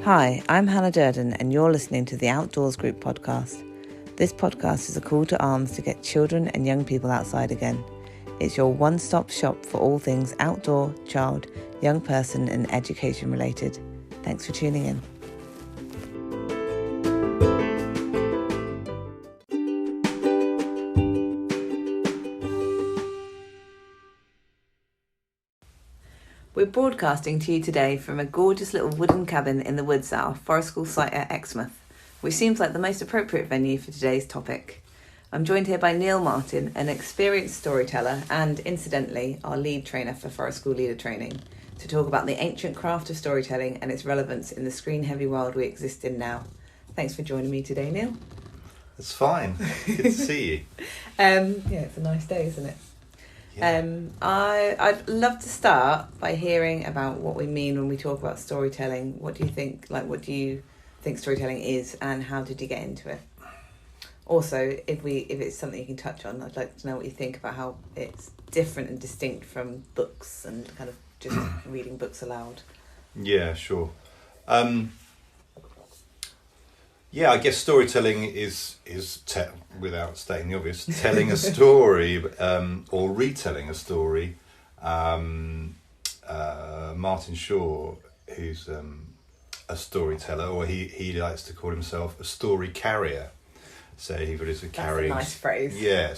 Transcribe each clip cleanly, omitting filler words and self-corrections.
Hi, I'm Hannah Durden and you're listening to the Outdoors Group podcast. This podcast is a call to arms to get children and young people outside again. It's your one-stop shop for all things outdoor, child, young person and education related. Thanks for tuning in. We're broadcasting to you today from a gorgeous little wooden cabin in the woods at our forest school site at Exmouth, which seems like the most appropriate venue for today's topic. I'm joined here by Neil Martin, an experienced storyteller and, incidentally, our lead trainer for forest school leader training, to talk about the ancient craft of storytelling and its relevance in the screen-heavy world we exist in now. Thanks for joining me today, Neil. It's fine. Good to see you. It's a nice day, isn't it? Yeah. I'd love to start by hearing about what we mean when we talk about storytelling. What do you think? What do you think storytelling is, and how did you get into it? Also, if it's something you can touch on, I'd like to know what you think about how it's different and distinct from books and kind of just reading books aloud. Yeah, sure. I guess storytelling is without stating the obvious, telling a story or retelling a story. Martin Shaw, who's a storyteller, or he likes to call himself a story carrier. So he was carrying. That's a nice phrase. Yeah,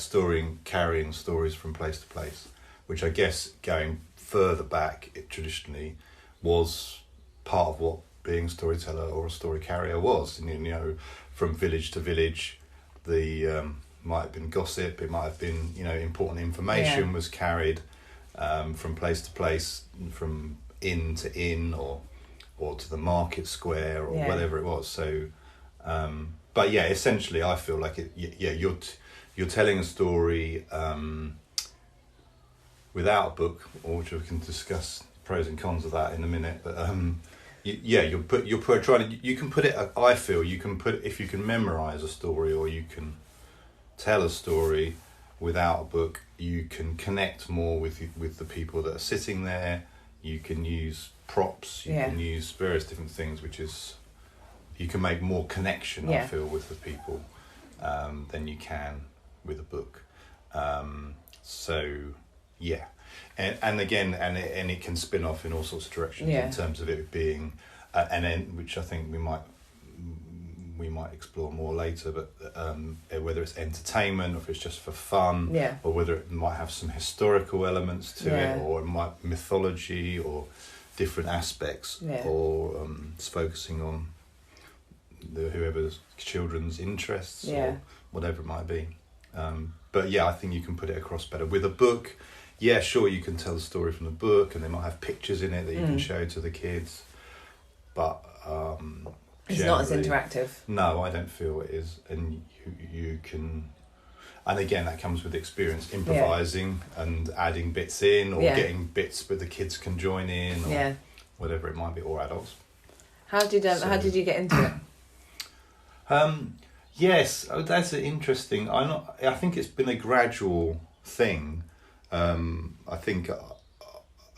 carrying stories from place to place, which I guess going further back, it traditionally was part of what being a storyteller or a story carrier was. And, you know, from village to village, the might have been gossip, it might have been, important information was carried from place to place, from inn to inn, or to the market square, or whatever it was. So, but yeah, essentially, I feel like you're telling a story without a book, or which we can discuss pros and cons of that in a minute. But you can put it. I feel you can put, if you can memorize a story, or you can tell a story without a book, you can connect more with the people that are sitting there. You can use props. You can use various different things, which is, you can make more connection. I feel, with the people than you can with a book. And again, and it can spin off in all sorts of directions in terms of it being an end, which I think we might explore more later. But whether it's entertainment, or if it's just for fun, or whether it might have some historical elements to it, or it might mythology, or different aspects, or it's focusing on whoever's children's interests, or whatever it might be. But I think you can put it across better with a book. Yeah, sure, you can tell the story from the book, and they might have pictures in it that you can show to the kids. But it's not as interactive. No, I don't feel it is. And you can, and again, that comes with experience, improvising and adding bits in, or getting bits where the kids can join in, or whatever it might be, or adults. How did you get into it? Yes, that's interesting. I think it's been a gradual thing. I think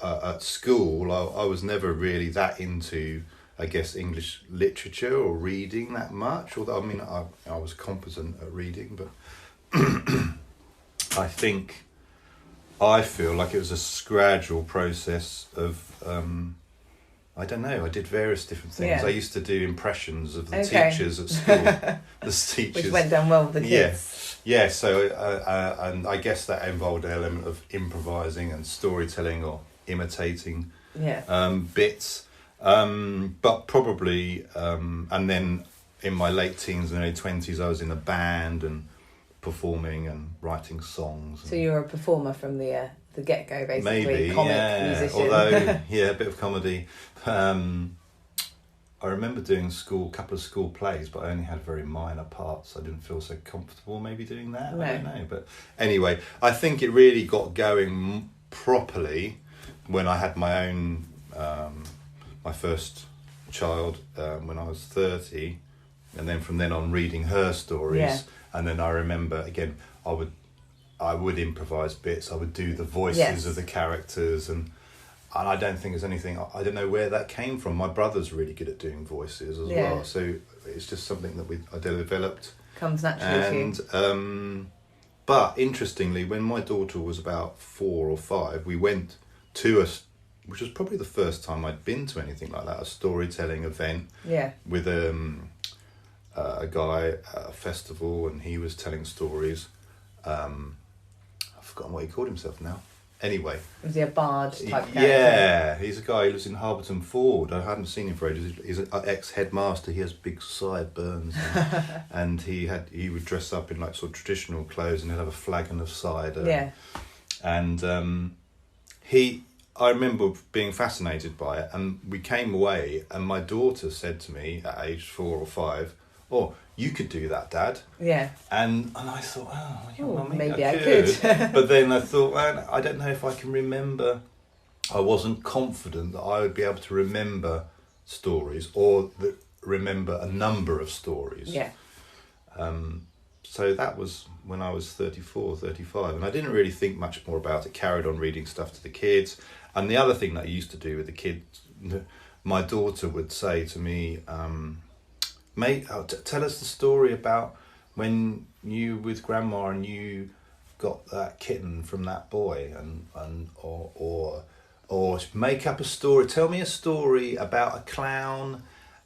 at school I was never really that into, I guess, English literature or reading that much. Although I was competent at reading, but I feel like it was a gradual process of I don't know. I did various different things. I used to do impressions of the teachers at school. The teachers, which went down well with the kids. Yeah. So and I guess that involved an element of improvising and storytelling, or imitating bits. But probably, and then in my late teens and early 20s, I was in a band and performing and writing songs. So you were a performer from the get-go, basically. Maybe, comic musician. Although, a bit of comedy. I remember doing a couple of school plays, but I only had very minor parts. I didn't feel so comfortable maybe doing that. I don't know. But anyway, I think it really got going properly when I had my own, my first child when I was 30. And then from then on, reading her stories. Yeah. And then I remember, again, I would improvise bits. I would do the voices of the characters, and and I don't think there's anything. I don't know where that came from. My brother's really good at doing voices as well, so it's just something that I developed. Comes naturally to you. But interestingly, when my daughter was about 4 or 5, we went to which was probably the first time I'd been to anything like that, a storytelling event. Yeah. With a guy at a festival, and he was telling stories. I've forgotten what he called himself now. Anyway. Was he a bard type character? Yeah, he's a guy who lives in Harberton Ford. I hadn't seen him for ages. He's an ex-headmaster. He has big sideburns. And he would dress up in like sort of traditional clothes, and he'd have a flagon of cider. Yeah. And I remember being fascinated by it, and we came away, and my daughter said to me at age 4 or 5, "Oh, you could do that, Dad." Yeah. And I thought, Mummy, maybe I I could. could. But then I thought, man, I don't know if I can remember. I wasn't confident that I would be able to remember stories or remember a number of stories. Yeah. So that was when I was 34, 35, and I didn't really think much more about it. Carried on reading stuff to the kids. And the other thing that I used to do with the kids, my daughter would say to me, "Mate, tell us the story about when you with Grandma and you got that kitten from that boy, or make up a story. Tell me a story about a clown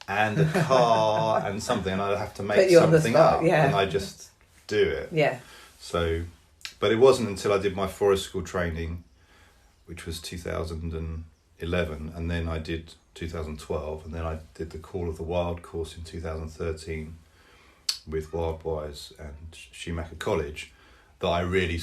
and a car and something." And I'd have to make something up, and I just do it. Yeah. So, but it wasn't until I did my forest school training, which was 2011, and then I did 2012, and then I did the Call of the Wild course in 2013 with Wildwise and Schumacher College, that I really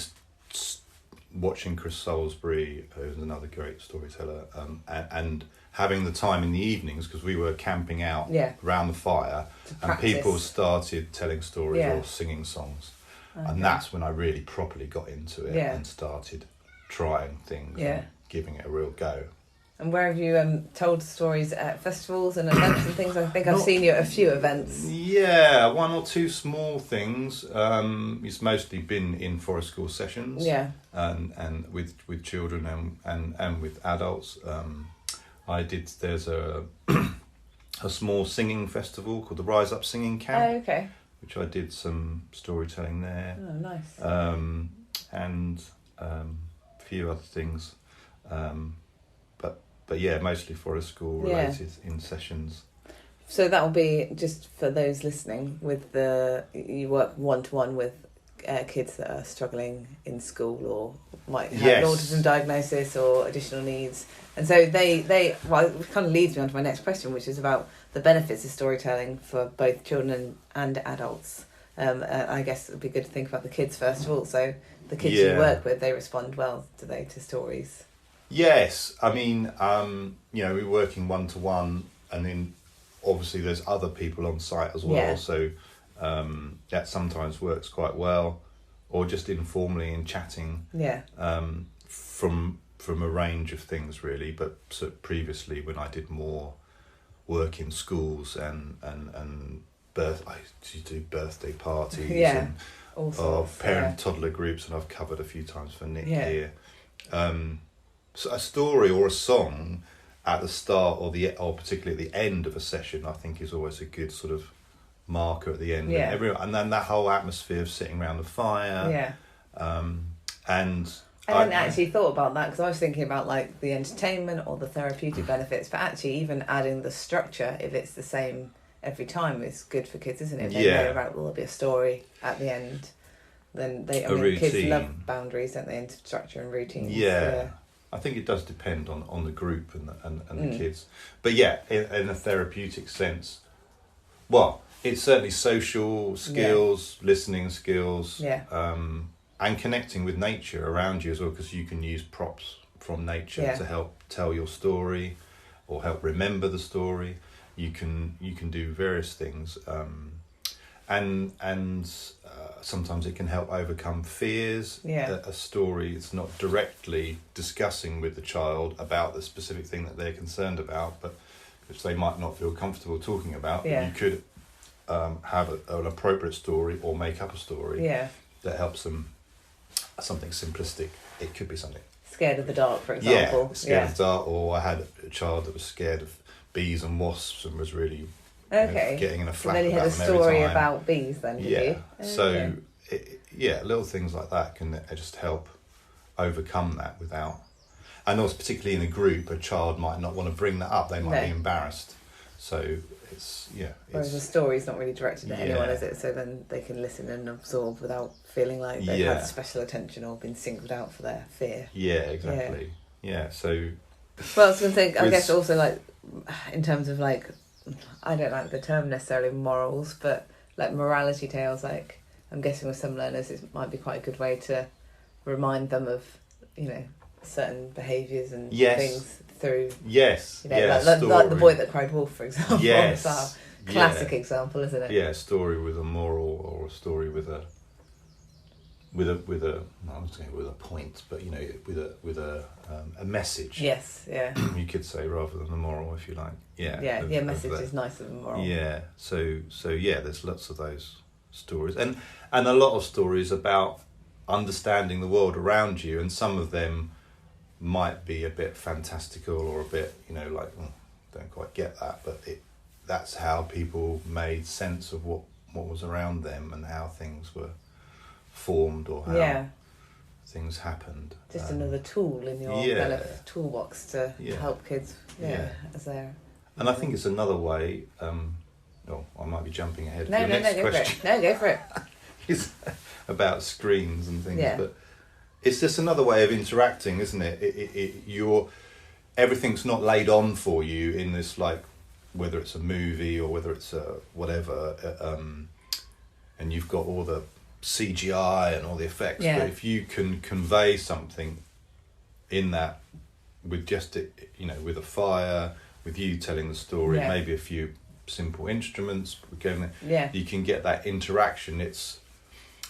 watching Chris Salisbury, who's another great storyteller, and having the time in the evenings, because we were camping out around the fire, and people started telling stories or singing songs. Okay. And that's when I really properly got into it and started trying things and giving it a real go. And where have you told stories at festivals and events and things? I think I've seen you at a few events. Yeah, 1 or 2 small things. It's mostly been in forest school sessions. Yeah. And with children and with adults. There's a a small singing festival called the Rise Up Singing Camp. Oh, okay. Which I did some storytelling there. Oh, nice. And a few other things. But yeah, mostly forest school related in sessions. So that'll be, just for those listening, you work one-to-one with kids that are struggling in school or might have an autism diagnosis or additional needs. And so it kind of leads me on to my next question, which is about the benefits of storytelling for both children and adults. I guess it would be good to think about the kids first of all. So the kids you work with, they respond well, do they, to stories? Yes, I mean, we're working 1-to-1, and then obviously there's other people on site as well. So that sometimes works quite well, or just informally in chatting. Yeah. From a range of things really, but so previously when I did more work in schools and I used to do birthday parties and all sorts, parent toddler groups, and I've covered a few times for Nick here. So a story or a song at the start or particularly at the end of a session, I think is always a good sort of marker at the end. Yeah. And then that whole atmosphere of sitting around the fire. Yeah. I hadn't actually thought about that, because I was thinking about like the entertainment or the therapeutic benefits, but actually even adding the structure, if it's the same every time, is good for kids, isn't it? They know about there'll be a story at the end. Then kids love boundaries, don't they, and structure and routines. Yeah. I think it does depend on the group and the kids. But yeah, in a therapeutic sense, well, it's certainly social skills, listening skills, and connecting with nature around you as well, because you can use props from nature to help tell your story or help remember the story. You can do various things, and sometimes it can help overcome fears. A story is not directly discussing with the child about the specific thing that they're concerned about, but which they might not feel comfortable talking about. But you could have an appropriate story or make up a story that helps them. Something simplistic. It could be something scared of the dark, for example. Yeah, scared of the dark. Or I had a child that was scared of bees and wasps and was really getting in a flap. And then you had a story about bees then, did you? So, little things like that can just help overcome that without... And also, particularly in a group, a child might not want to bring that up. They might be embarrassed. So it's... Whereas a story's not really directed at anyone, is it? So then they can listen and absorb without feeling like they've had special attention or been singled out for their fear. Yeah, exactly. Yeah, so... Well, I was going to say, I guess also, like, in terms of, like, I don't like the term necessarily morals, but, like, morality tales, like, I'm guessing with some learners it might be quite a good way to remind them of, certain behaviours and things through... Yes, like The Boy That Cried Wolf, for example. Yes. It's our classic example, isn't it? Yeah, a story with a moral or a story with a I was saying with a point, but with a message. Yes, yeah. You could say rather than a moral, if you like. Yeah. Message is nicer than moral. Yeah. So there's lots of those stories, and a lot of stories about understanding the world around you, and some of them might be a bit fantastical or a bit don't quite get that, but that's how people made sense of what was around them and how things were formed or how things happened. Just another tool in your kind of toolbox to help kids as they're... And I think it's another way, I might be jumping ahead. No, go for it. No, go for it. It's about screens and things, but it's just another way of interacting, isn't it? Everything's not laid on for you in this, like, whether it's a movie or whether it's a whatever, and you've got all the CGI and all the effects, but if you can convey something in that with just with a fire, with you telling the story, maybe a few simple instruments, you can get that interaction.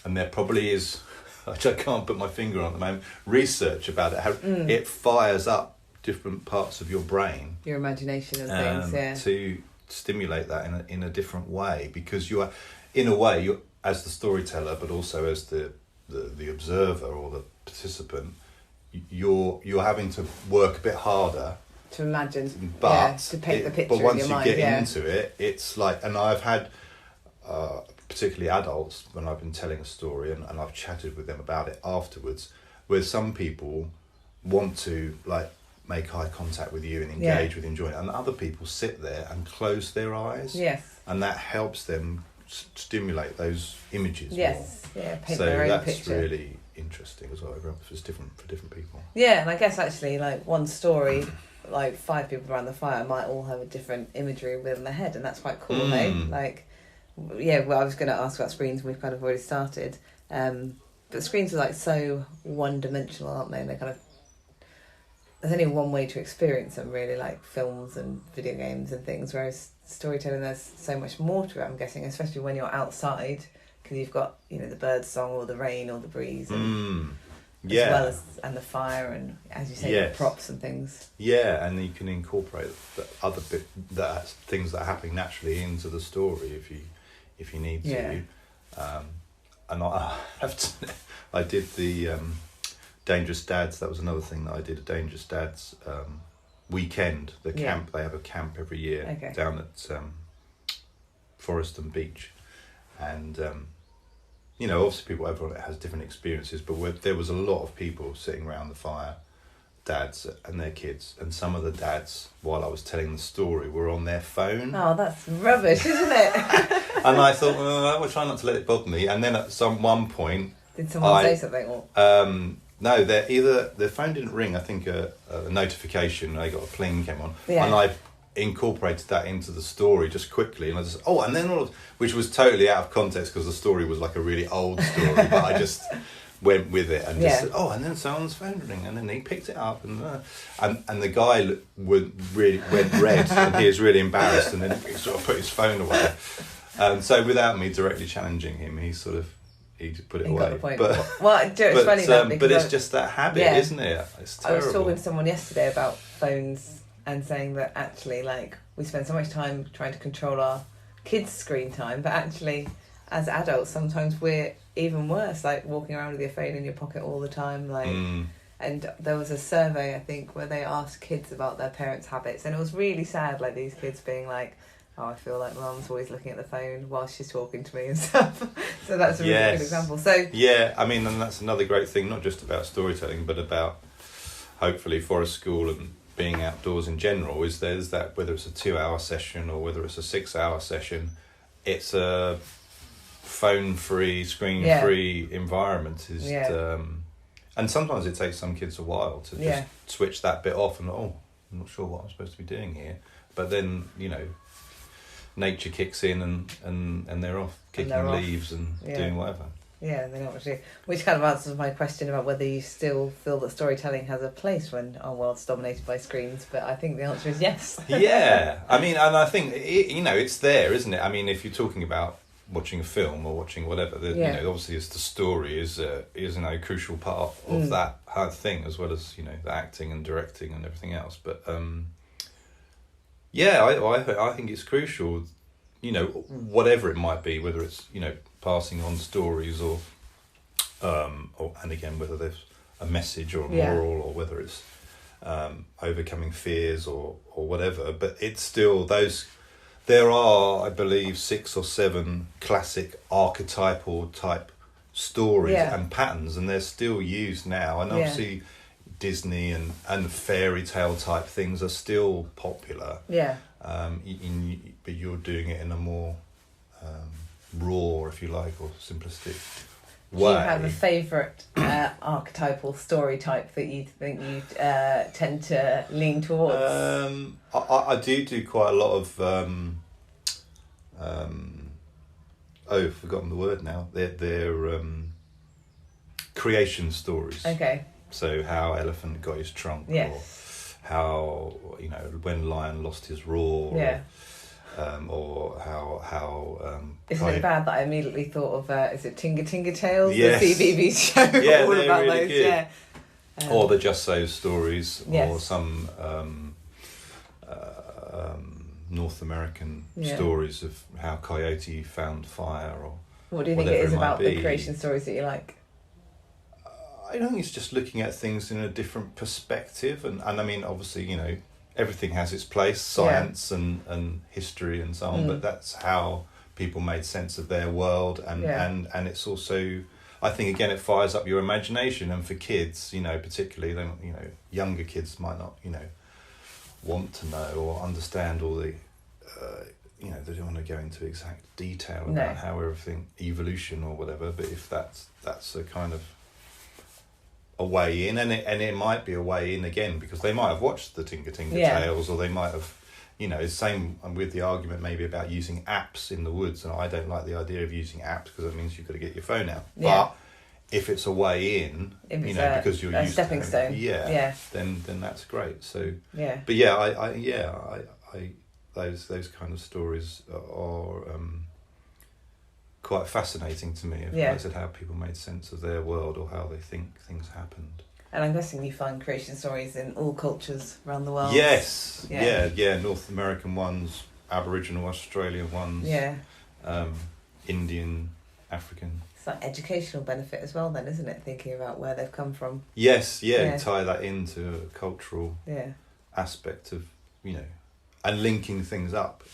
And there probably is, which I can't put my finger on at the moment, research about it, how it fires up different parts of your brain, your imagination and things, to stimulate that in a different way, because you are, in a way, you're, as the storyteller, but also as the observer or the participant, you're having to work a bit harder to imagine, but to paint the picture. But once in your you mind, get into it, it's like, and I've had particularly adults when I've been telling a story and I've chatted with them about it afterwards, where some people want to like make eye contact with you and engage with you, enjoy it, and other people sit there and close their eyes, and that helps them stimulate those images more. Paint their own picture. So that's really interesting as well. It's different for different people. Yeah, and I guess actually, like, one story, like 5 people around the fire might all have a different imagery within their head, and that's quite cool, eh? Like, I was going to ask about screens, and we've kind of already started. But screens are like so one-dimensional, aren't they? And they're kind of, there's only one way to experience them, really, like films and video games and things, whereas storytelling, there's so much more to it, I'm guessing, especially when you're outside, because you've got, the bird song or the rain or the breeze, and as well as, and the fire, and as you say, the props and things. Yeah, and you can incorporate the other things that are happening naturally into the story if you need to. And I did the Dangerous Dads. That was another thing that I did, a Dangerous Dads weekend. The camp, they have a camp every year down at Forest and Beach, and obviously everyone has different experiences, but there was a lot of people sitting around the fire, dads and their kids, and some of the dads, while I was telling the story, were on their phone. Oh, that's rubbish, isn't it? And I thought, I will try not to let it bother me. And then at one point, did someone say something? Or? No, their phone didn't ring. I think a notification, they got a pling came on, and I incorporated that into the story just quickly, and I just which was totally out of context because the story was like a really old story, but I just went with it and just said, and then someone's phone rang, and then he picked it up, and the guy went red, and he was really embarrassed, and then he sort of put his phone away, and so without me directly challenging him, he just put it away. Got the point. It's funny though, but it's just that habit, isn't it? It's terrible. I was talking to someone yesterday about phones and saying that actually, like, we spend so much time trying to control our kids' screen time, but actually, as adults, sometimes we're even worse, like walking around with your phone in your pocket all the time, like, And there was a survey, I think, where they asked kids about their parents' habits, and it was really sad, like these kids being like, oh, I feel like mum's always looking at the phone while she's talking to me and stuff. So that's a really good example. So yeah, I mean, and that's another great thing, not just about storytelling, but about hopefully forest school and being outdoors in general, is there's that, whether it's a 2-hour session or whether it's a 6-hour session, it's a phone-free, screen-free environment. And sometimes it takes some kids a while to just switch that bit off and, I'm not sure what I'm supposed to be doing here. But then, nature kicks in and they're off kicking leaves and doing whatever. Yeah, they know what to do. Which kind of answers my question about whether you still feel that storytelling has a place when our world's dominated by screens, but I think the answer is yes. Yeah, I mean, and I think, it's there, isn't it? I mean, if you're talking about watching a film or watching whatever, obviously it's the story is a crucial part of that thing, as well as, the acting and directing and everything else. But, I think it's crucial, whatever it might be, whether it's, passing on stories or and again, whether there's a message or a moral or whether it's overcoming fears or whatever, but it's still there are, I believe, 6 or 7 classic archetypal type stories and patterns, and they're still used now, and obviously Disney and fairy tale type things are still popular, but you're doing it in a more raw, if you like, or simplistic way. Do you have a favourite archetypal story type that you think you tend to lean towards? I do quite a lot of I've forgotten the word now. They're creation stories. Okay. So how elephant got his trunk, or how when lion lost his roar, or how isn't it bad that I immediately thought of is it Tinga Tinga Tales, yes. the CBeebies show, all about really those, good. Or the Just So stories, yes. or some North American stories of how Coyote found fire, or what do you think it is about the creation stories that you like? I think it's just looking at things in a different perspective, and I mean, obviously, everything has its place, science and history and so on, but that's how people made sense of their world, and it's also, I think, again, it fires up your imagination, and for kids, particularly, younger kids might not, want to know or understand all the, they don't want to go into exact detail about how everything, evolution or whatever, but if that's a kind of a way in, and it might be a way in again, because they might have watched the Tinga Tinga Tales, or they might have, same with the argument maybe about using apps in the woods, and I don't like the idea of using apps because it means you've got to get your phone out. But if it's a way in, because you're used stepping to stone, then that's great. So but I those kind of stories are quite fascinating to me. Like I said, how people made sense of their world, or how they think things happened. And I'm guessing you find creation stories in all cultures around the world. Yes, North American ones, Aboriginal Australian ones, Indian, African. It's like educational benefit as well, then, isn't it? Thinking about where they've come from. Yes, tie that into a cultural aspect of, and linking things up,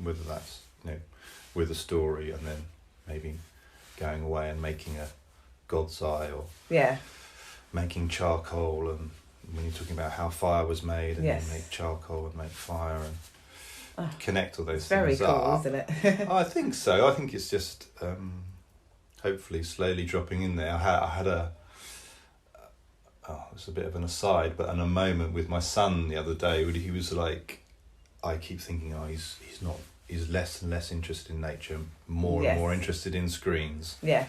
whether that's, with a story, and then maybe going away and making a God's Eye, or making charcoal, and when you're talking about how fire was made, and you make charcoal and make fire and connect all those things very cool, up. isn't it? I think so. I think it's just hopefully slowly dropping in there. I had it's a bit of an aside, but in a moment with my son the other day, he was like, I keep thinking, he's less and less interested in nature, more and more interested in screens. Yeah.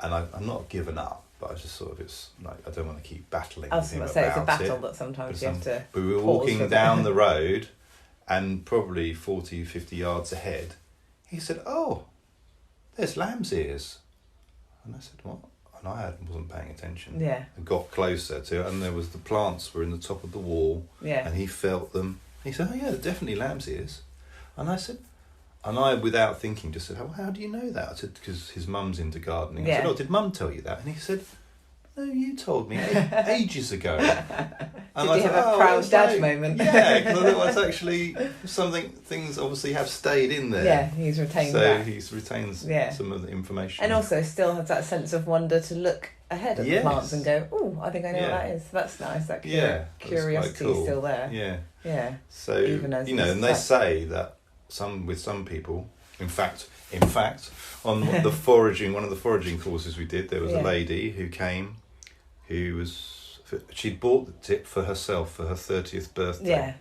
And I'm not given up, but I just it's like, I don't want to keep battling with him about it. It's a battle that sometimes you have to. But we were walking down the road, and probably 40, 50 yards ahead, he said, "Oh, there's lamb's ears." And I said, "What?" And I wasn't paying attention. Yeah. I got closer to it, and there was the plants were in the top of the wall. Yeah. And he felt them. He said, "Oh yeah, they're definitely lamb's ears." And I said, without thinking, just said, "Well, how do you know that?" I said, "Because his mum's into gardening." I said, "Oh, did mum tell you that?" And he said, no, you told me ages ago. Did you have a proud dad moment? Yeah, because it was actually things obviously have stayed in there. Yeah, he's retained so that. He's retained some of the information. And also still has that sense of wonder to look ahead at the plants and go, oh, I think I know what that is. That's nice. That curiosity is still there. Yeah. Yeah. So, and they say that with some people, in fact, on one of the foraging courses we did, there was a lady who came, she'd bought the tip for herself for her 30th birthday. Yeah.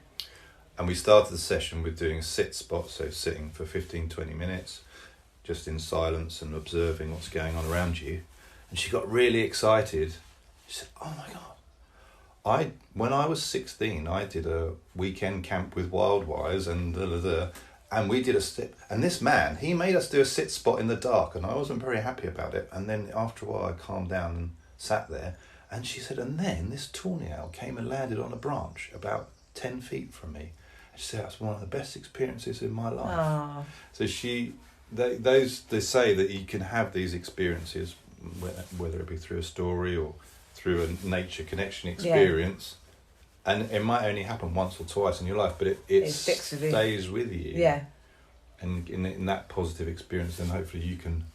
And we started the session with doing a sit spot, so sitting for 15-20 minutes, just in silence and observing what's going on around you. And she got really excited. She said, oh my God, when I was 16, I did a weekend camp with Wildwires and we did a sit. And this man, he made us do a sit spot in the dark, and I wasn't very happy about it. And then after a while, I calmed down and sat there. And she said, and then this tawny owl came and landed on a branch about 10 feet from me. And she said, that's one of the best experiences in my life. Aww. So they say that you can have these experiences, whether it be through a story or through a nature connection experience, and it might only happen once or twice in your life, but it stays with you. Yeah. And in that positive experience, then hopefully you can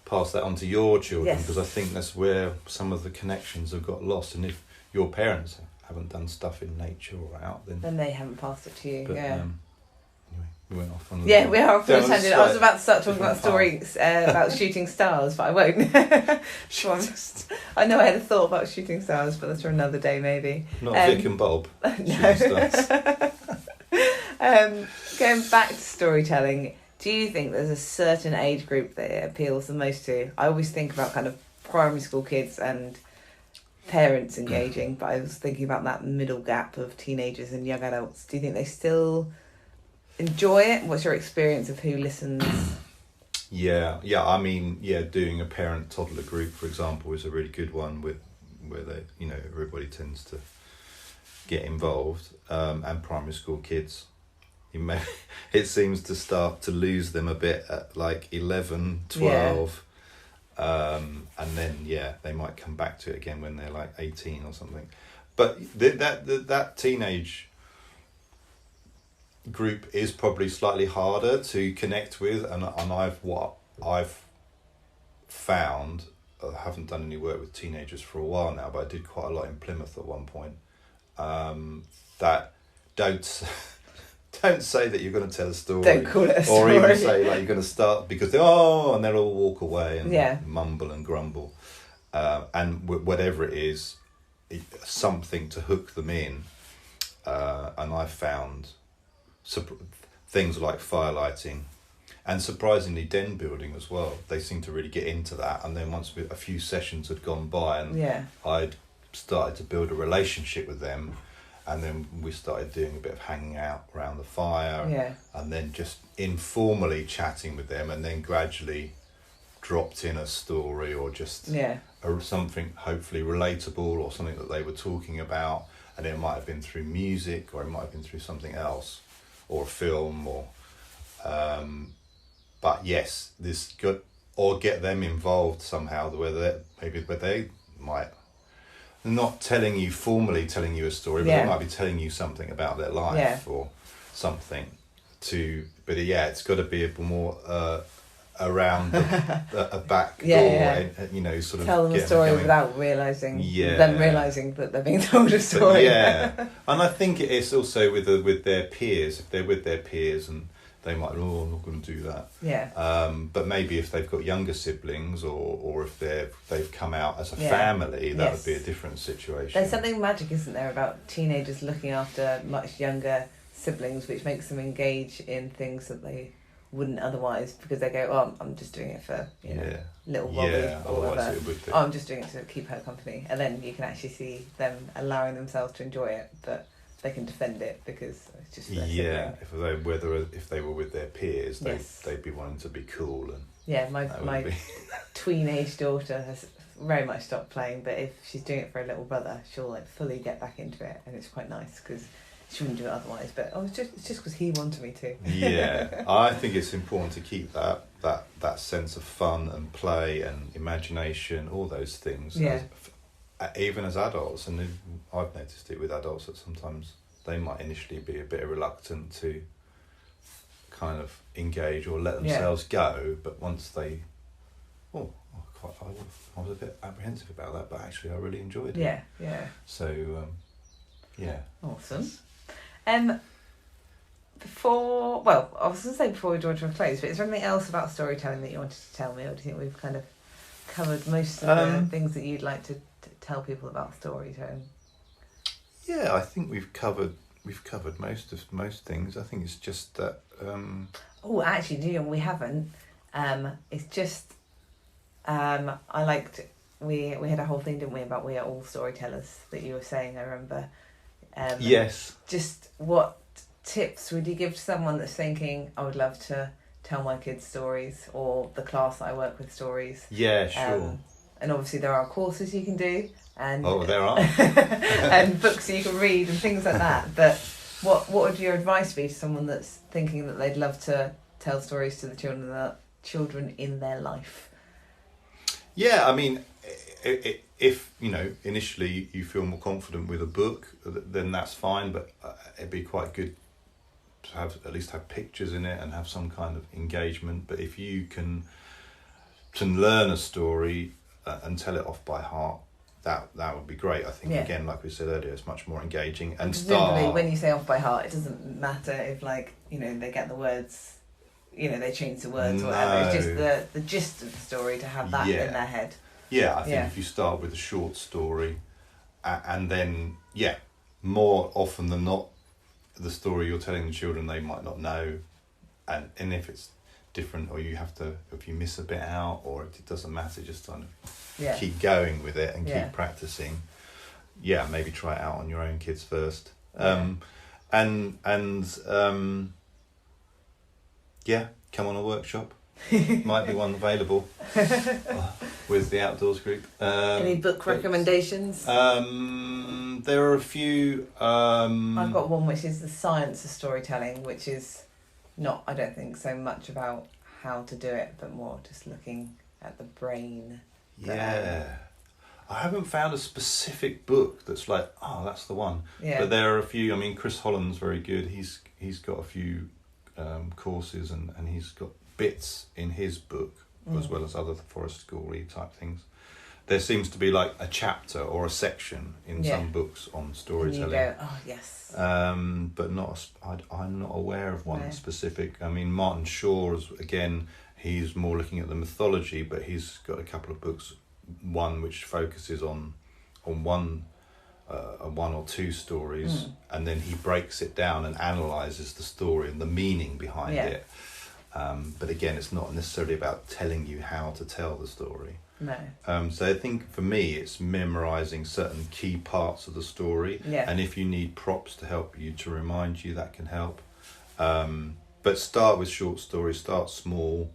pass that on to your children, because I think that's where some of the connections have got lost. And if your parents haven't done stuff in nature or out, then they haven't passed it to you. Anyway, we went off on we are off on a tangent. I was about to start talking about stories about shooting stars, but I won't. I know I had a thought about shooting stars, but that's for another day maybe. Not Vic and Bob. No. Going back to storytelling, do you think there's a certain age group that it appeals the most to? I always think about kind of primary school kids and parents engaging, but I was thinking about that middle gap of teenagers and young adults. Do you think they still enjoy it? What's your experience of who listens? Doing a parent toddler group, for example, is a really good one where they, everybody tends to get involved, and primary school kids. It seems to start to lose them a bit at like 11, 12, and then they might come back to it again when they're like 18 or something. But that teenage group is probably slightly harder to connect with, and I've found, I haven't done any work with teenagers for a while now, but I did quite a lot in Plymouth at one point, that don't say that you're going to tell a story. Don't call it a story. Or even say like you're going to start, because and they'll all walk away and mumble and grumble, and whatever it is, something to hook them in, and I found things like firelighting and surprisingly den building as well. They seem to really get into that, and then once a few sessions had gone by and I'd started to build a relationship with them, and then we started doing a bit of hanging out around the fire, and then just informally chatting with them, and then gradually dropped in a story or just something hopefully relatable or something that they were talking about, and it might have been through music or it might have been through something else, or a film, or but yes, this good, or get them involved somehow, where they might not formally telling you a story, but they might be telling you something about their life or something but it's got to be a bit more around a back door, and, sort of tell them a story without realising them realising that they're being told a story. And I think it is also with their peers. If they're with their peers, and they might, I'm not going to do that. But maybe if they've got younger siblings, or if they've come out as a family, that would be a different situation. There's something magic, isn't there, about teenagers looking after much younger siblings, which makes them engage in things that they wouldn't otherwise, because they go, I'm just doing it for little Robbie or whatever. I'm just doing it to keep her company, and then you can actually see them allowing themselves to enjoy it, but they can defend it because it's just their sibling. If they were with their peers, they'd be wanting to be cool, and my tween-age daughter has very much stopped playing, but if she's doing it for a little brother, she'll fully get back into it, and it's quite nice because she wouldn't do it otherwise. But it's just because he wanted me to. Yeah, I think it's important to keep that sense of fun and play and imagination, all those things. Yeah. Even as adults, and I've noticed it with adults that sometimes they might initially be a bit reluctant to kind of engage or let themselves go, but once they, I was a bit apprehensive about that, but actually I really enjoyed it. Yeah, yeah. So, yeah. Awesome. I was going to say before we draw to a close, but is there anything else about storytelling that you wanted to tell me, or do you think we've kind of covered most of the things that you'd like to tell people about storytelling? Yeah, I think we've covered most things. I think it's just that. Oh, actually, we haven't. It's just. I liked. We had a whole thing, didn't we, about we are all storytellers that you were saying. I remember. Yes. Just what tips would you give to someone that's thinking, I would love to tell my kids stories, or the class that I work with stories? Yeah, sure. And obviously there are courses you can do, and there are, and books you can read and things like that. But what would your advice be to someone that's thinking that they'd love to tell stories to the children in their life? Yeah, I mean, if initially you feel more confident with a book, then that's fine. But it'd be quite good to at least have pictures in it and have some kind of engagement. But if you can learn a story and tell it off by heart, that would be great. I think again, like we said earlier, it's much more engaging. And presumably, when you say off by heart, it doesn't matter if they get the words. They change the words or whatever. It's just the gist of the story to have that in their head. Yeah, I think if you start with a short story and then, more often than not, the story you're telling the children they might not know. And if it's different, or if you miss a bit out, or it doesn't matter, just kind of keep going with it and keep practicing. Yeah, maybe try it out on your own kids first. Come on a workshop. Might be one available with the Outdoors Group. Any book recommendations? There are a few. I've got one which is The Science of Storytelling, which is not, I don't think, so much about how to do it, but more just looking at the brain. Yeah. I haven't found a specific book that's like, that's the one. Yeah. But there are a few. I mean, Chris Holland's very good. He's got a few courses and he's got bits in his book as well as other forest school-y type things. There seems to be like a chapter or a section in some books on storytelling. And you go, oh yes. But I'm not aware of one specific. I mean, Martin Shaw again. He's more looking at the mythology, but he's got a couple of books. One which focuses on one or two stories, and then he breaks it down and analyses the story and the meaning behind it. But again, it's not necessarily about telling you how to tell the story. No. So I think for me, it's memorising certain key parts of the story, and if you need props to help you, to remind you, that can help. But start with short stories, start small,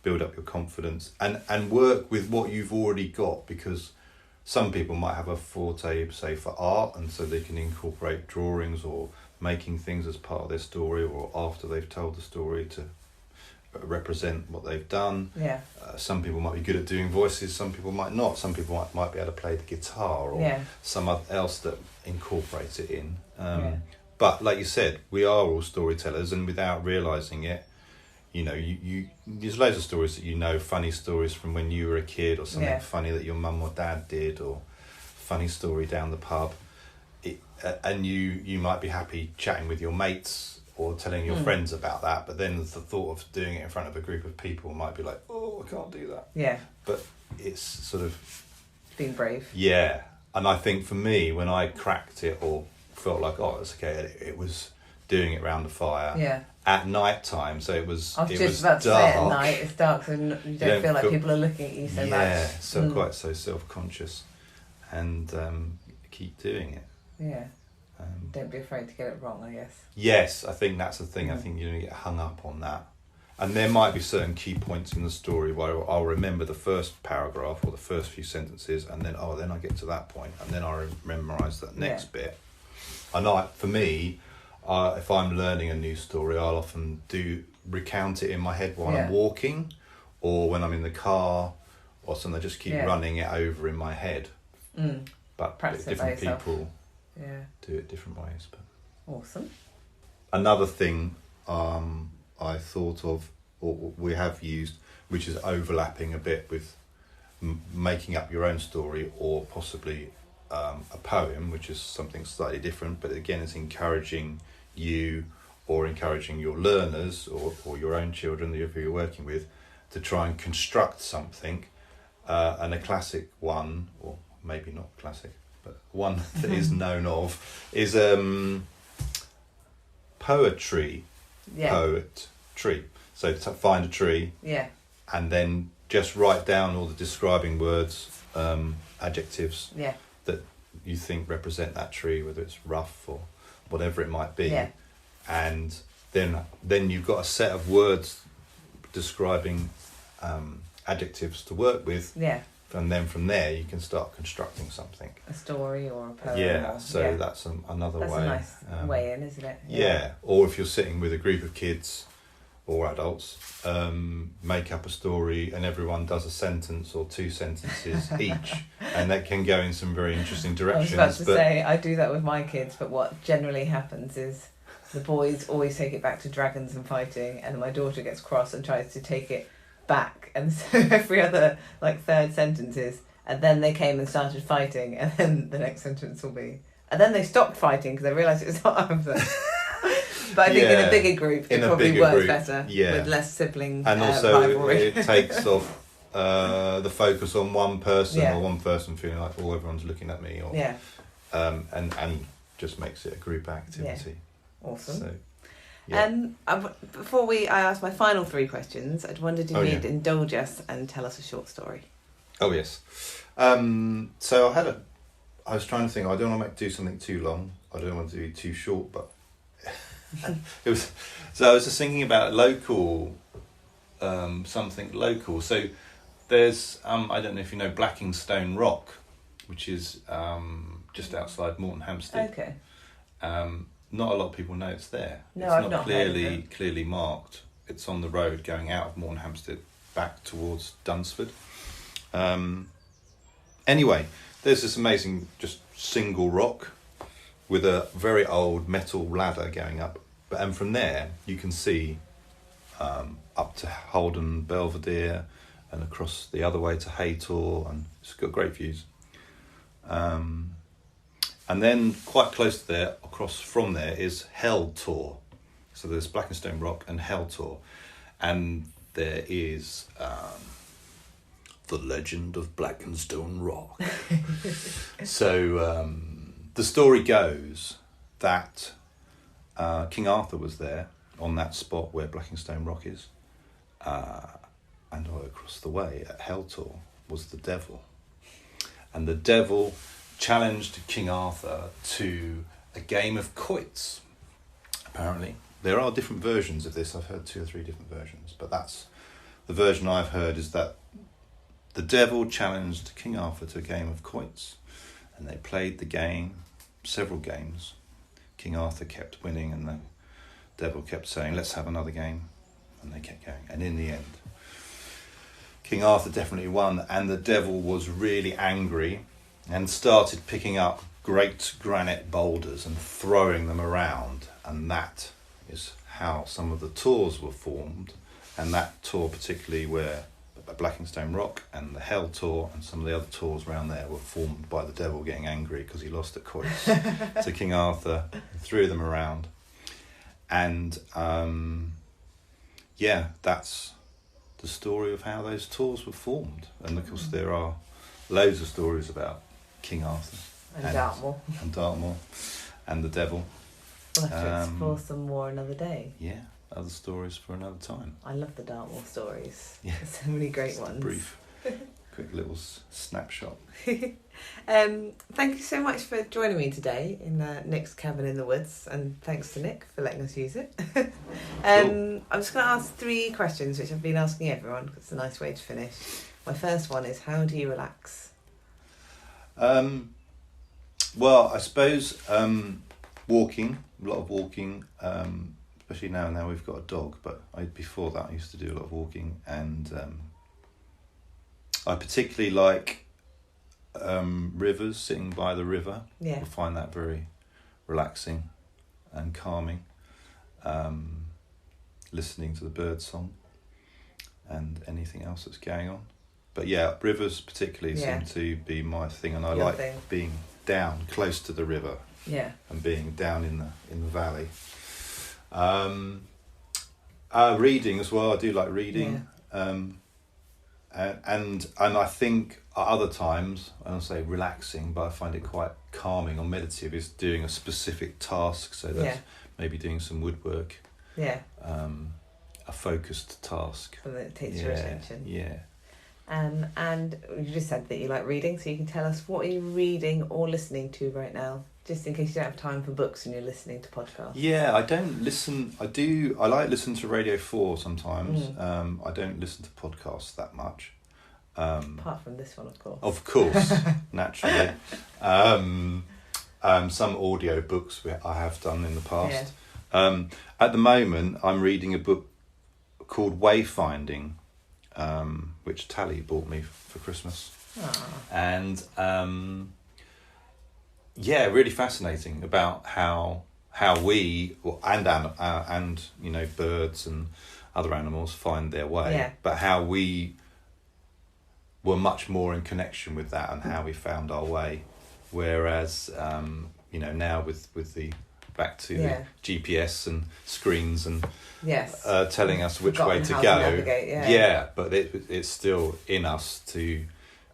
build up your confidence, and work with what you've already got, because some people might have a forte, say, for art, and so they can incorporate drawings or making things as part of their story, or after they've told the story to represent what they've done. Some people might be good at doing voices, some people might not. Some people might be able to play the guitar or some else that incorporates it in. But like you said, we are all storytellers, and without realising it, you there's loads of stories that funny stories from when you were a kid, or something funny that your mum or dad did, or funny story down the pub. And you might be happy chatting with your mates or telling your friends about that, but then the thought of doing it in front of a group of people might be like, I can't do that. Yeah. But it's sort of being brave. Yeah. And I think for me, when I cracked it or felt like, it's okay, it was doing it around the fire at night time, so it was about to say at night, it's dark, so you don't feel like people are looking at you so much. Yeah, so quite so self-conscious, and keep doing it. Yeah. Don't be afraid to get it wrong, I guess. Yes, I think that's the thing. I think you don't get hung up on that. And there might be certain key points in the story where I'll remember the first paragraph or the first few sentences, and then then I get to that point, and then I memorise that next bit. And for me, if I'm learning a new story, I'll often recount it in my head while I'm walking, or when I'm in the car, or something. I just keep running it over in my head. But different people do it different ways. But awesome. Another thing I thought of, or we have used, which is overlapping a bit with making up your own story, or possibly a poem, which is something slightly different, but again it's encouraging you or encouraging your learners or your own children that you're working with to try and construct something. And a classic one, or maybe not classic, but one that is known of, is poetry. Poetry. So to find a tree, and then just write down all the describing words, adjectives that you think represent that tree, whether it's rough or whatever it might be, and then you've got a set of words describing adjectives to work with, and then from there you can start constructing something, a story or a poem. That's another way. That's a nice way in, isn't it? Or if you're sitting with a group of kids or adults, make up a story and everyone does a sentence or 2 sentences each, and that can go in some very interesting directions. I was about to say, I do that with my kids, but what generally happens is the boys always take it back to dragons and fighting, and my daughter gets cross and tries to take it back, and so every other third sentence is, and then they came and started fighting, and then the next sentence will be, and then they stopped fighting because they realised it was not over. But I think in a bigger group it probably works better with less sibling and also rivalry. It takes off the focus on one person, or one person feeling like, oh, everyone's looking at me, or and just makes it a group activity. Awesome. So, before I ask my final 3 questions, I'd wondered if you'd indulge us and tell us a short story. Oh yes. So I was trying to think. I don't want to do something too long. I don't want to be too short, but I was just thinking about local, something local. So there's I don't know if you know Blackingstone Rock, which is just outside Morton Hampstead. Okay. Not a lot of people know it's there. No, it's I've not clearly marked. It's on the road going out of Morton Hampstead back towards Dunsford. Anyway, there's this amazing just single rock with a very old metal ladder going up, and from there you can see up to Holden Belvedere and across the other way to Haytor, and it's got great views. And then quite close to there, across from there, is Heltor. So there's Blackingstone Rock and Heltor, and there is the legend of Blackingstone Rock. So the story goes that King Arthur was there on that spot where Blackingstone Rock is, and across the way at Heltor was the devil, and the devil challenged King Arthur to a game of quoits. Apparently there are different versions of this. I've heard 2 or 3 different versions, but that's the version I've heard, is that the devil challenged King Arthur to a game of quoits, and they played the game, several games. King Arthur kept winning, and the devil kept saying, let's have another game, and they kept going, and in the end King Arthur definitely won, and the devil was really angry and started picking up great granite boulders and throwing them around, and that is how some of the tours were formed. And that tour, particularly where Blackingstone Rock and the Hell Tour and some of the other tours around there, were formed by the devil getting angry because he lost at quoits to King Arthur, threw them around, and that's the story of how those tours were formed. And of course there are loads of stories about King Arthur and Dartmoor and the devil. We'll have to explore some more another day. Yeah, other stories for another time. I love the Dartmoor stories. Yeah, there's so many great ones. Brief, quick little snapshot. Thank you so much for joining me today in Nick's cabin in the woods, and thanks to Nick for letting us use it. Cool. I'm just going to ask 3 questions, which I've been asking everyone because it's a nice way to finish. My first one is, how do you relax? Well, I suppose Walking, a lot of walking, especially now we've got a dog, but before that I used to do a lot of walking, and I particularly like rivers, sitting by the river. Yeah. I find that very relaxing and calming. Listening to the bird song and anything else that's going on. But yeah, rivers particularly seem to be my thing, and I like being down close to the river. Yeah. And being down in the valley. Reading as well. I do like reading. Yeah. And I think at other times, I don't say relaxing, but I find it quite calming or meditative, is doing a specific task. So that's maybe doing some woodwork. Yeah. A focused task. So that it takes your attention. Yeah. And you just said that you like reading, so you can tell us, what are you reading or listening to right now? Just in case you don't have time for books and you're listening to podcasts. Yeah, I don't listen. I like listening to Radio 4 sometimes. I don't listen to podcasts that much. Apart from this one, of course. Of course, naturally. Some audio books I have done in the past. Yeah. At the moment, I'm reading a book called Wayfinding, which Tally bought me for Christmas. And really fascinating about how we and birds and other animals find their way, but how we were much more in connection with that and how we found our way. Whereas now with the back to the GPS and screens and telling us which way to go. But it's still in us to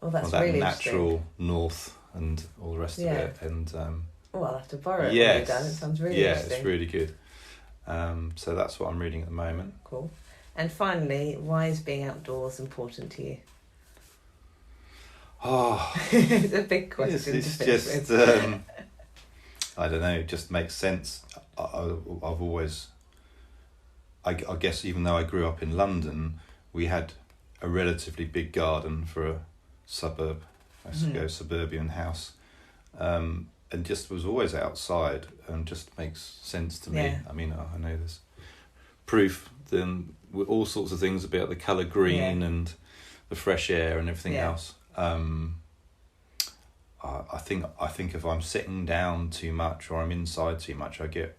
that's that really natural north and all the rest of it. And I'll have to borrow it when you're done. It sounds really interesting. Yeah, it's really good. So that's what I'm reading at the moment. Cool. And finally, why is being outdoors important to you? Oh, it's a big question. It's just I don't know. It just makes sense. I've always, I guess, even though I grew up in London, we had a relatively big garden for a suburban house, and just was always outside, and just makes sense to me. I mean, I know there's proof then with all sorts of things about the colour green and the fresh air and everything else. I think if I'm sitting down too much or I'm inside too much, I get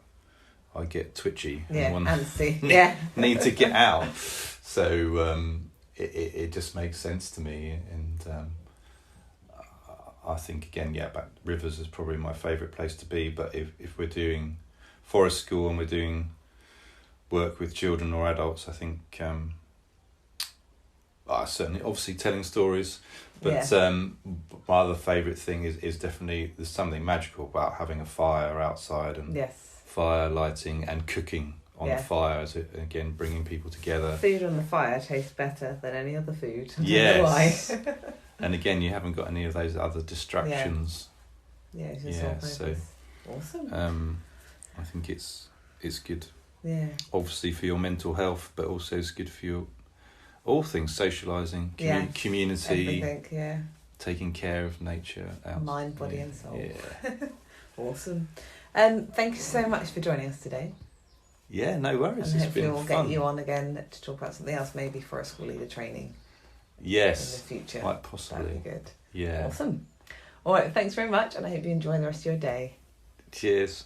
twitchy. Need to get out. So it just makes sense to me, and I think again, but rivers is probably my favourite place to be. But if we're doing forest school and we're doing work with children or adults, I think certainly obviously telling stories. But my other favourite thing is definitely, there's something magical about having a fire outside and fire lighting and cooking on the fire, as it, again, bringing people together. Food on the fire tastes better than any other food. Yes. And again, you haven't got any of those other distractions. It's just all awesome. I think it's good. Yeah. Obviously for your mental health, but also it's good for your all things, socialising, community, everything, taking care of nature, mind, body, and soul. Yeah. Awesome. Thank you so much for joining us today. Yeah, no worries. And it's been we'll fun. get you on again to talk about something else, maybe for a school leader training. Yes. In the future. Quite possibly. That'd be good. Yeah. Awesome. All right. Thanks very much, and I hope you enjoy the rest of your day. Cheers.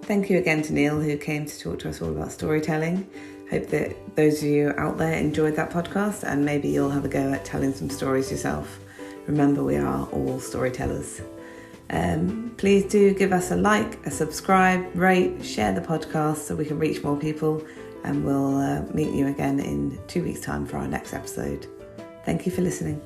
Thank you again to Neil, who came to talk to us all about storytelling. Hope that those of you out there enjoyed that podcast, and maybe you'll have a go at telling some stories yourself. Remember, we are all storytellers. Please do give us a like, a subscribe, rate, share the podcast so we can reach more people, and we'll meet you again in 2 weeks' time for our next episode. Thank you for listening.